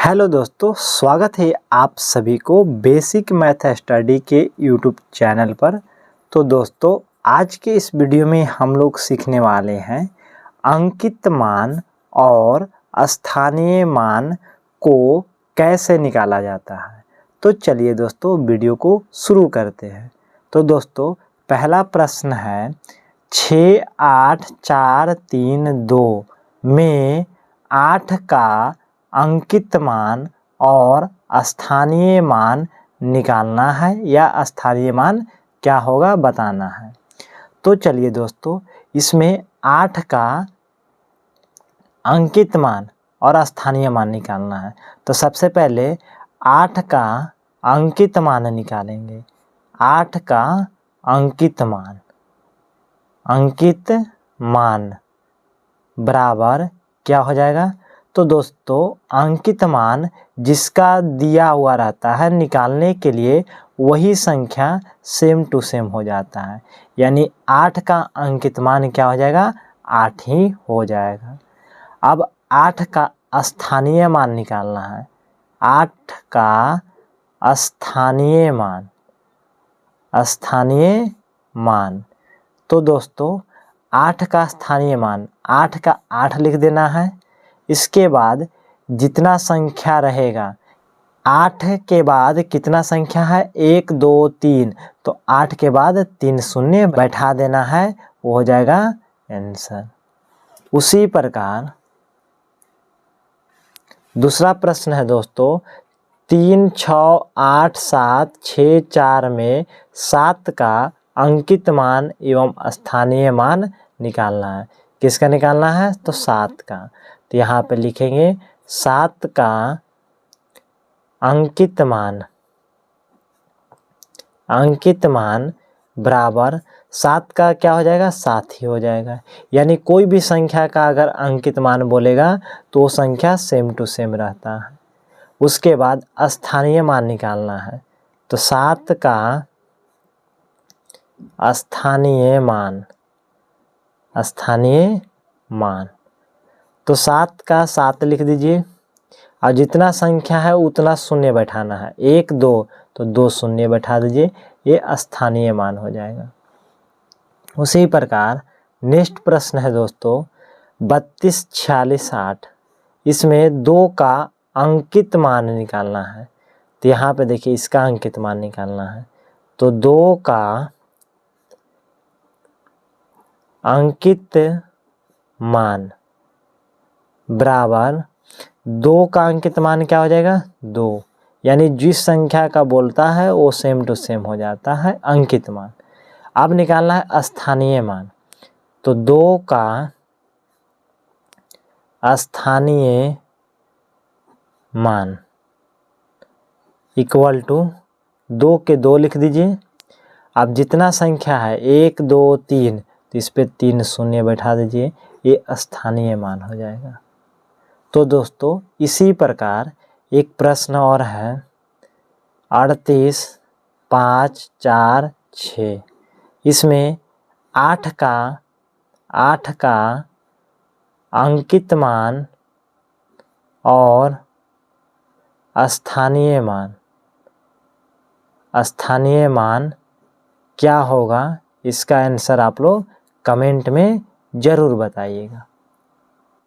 Hello दोस्तों, स्वागत है आप सभी को बेसिक मैथ स्टडी के यूट्यूब चैनल पर। तो दोस्तों, आज के इस वीडियो में हम लोग सीखने वाले हैं अंकित मान और स्थानीय मान को कैसे निकाला जाता है। तो चलिए दोस्तों, वीडियो को शुरू करते हैं। तो दोस्तों, पहला प्रश्न है 6, 8, 4, 3, 2 में 8 का अंकित मान और स्थानीय मान निकालना है या स्थानीय मान क्या होगा बताना है। तो चलिए दोस्तों, इसमें 8 का अंकित मान और स्थानीय मान निकालना है। तो सबसे पहले 8 का अंकित मान निकालेंगे। 8 का अंकित मान बराबर क्या हो जाएगा। तो दोस्तों, अंकित मान जिसका दिया हुआ रहता है निकालने के लिए वही संख्या सेम टू सेम हो जाता है, यानी 8 का अंकित मान क्या हो जाएगा, 8 ही हो जाएगा। अब 8 का स्थानीय मान निकालना है। 8 का स्थानीय मान तो दोस्तों 8 का स्थानीय मान 8 का 8 लिख देना है। इसके बाद जितना संख्या रहेगा, 8 के बाद कितना संख्या है, 1 2 3, तो 8 के बाद 3 शून्य बैठा देना है, वो हो जाएगा आंसर। उसी प्रकार दूसरा प्रश्न है दोस्तों 3, 6, 8, 7, 6, 4 में 7 का अंकित मान एवं स्थानीय मान निकालना है। किसका निकालना है, तो 7 का। तो यहाँ पे लिखेंगे 7 का अंकित मान बराबर 7 का क्या हो जाएगा, 7 ही हो जाएगा। यानी कोई भी संख्या का अगर अंकित मान बोलेगा तो वो संख्या सेम टू सेम रहता है। उसके बाद स्थानीय मान निकालना है। तो 7 का स्थानीय मान तो 7 का 7 लिख दीजिए और जितना संख्या है उतना शून्य बैठाना है। 1 2 तो 2 शून्य बैठा दीजिए, ये स्थानीय मान हो जाएगा। उसी प्रकार नेक्स्ट प्रश्न है दोस्तों 32, 46, 8, इसमें 2 का अंकित मान निकालना है। तो यहाँ पे देखिए इसका अंकित मान निकालना है। तो 2 का अंकित मान बराबर 2 का अंकित मान क्या हो जाएगा, 2। यानी जिस संख्या का बोलता है वो सेम टू सेम हो जाता है अंकित मान। अब निकालना है स्थानीय मान। तो 2 का स्थानीय मान इक्वल टू 2 के 2 लिख दीजिए। अब जितना संख्या है 1 2 3, तो इस पे 3 शून्य बैठा दीजिए, ये स्थानीय मान हो जाएगा। तो दोस्तों, इसी प्रकार एक प्रश्न और है 38, 5, 4, 6, इसमें 8 का अंकित मान और स्थानीय मान क्या होगा, इसका आंसर आप लोग कमेंट में ज़रूर बताइएगा।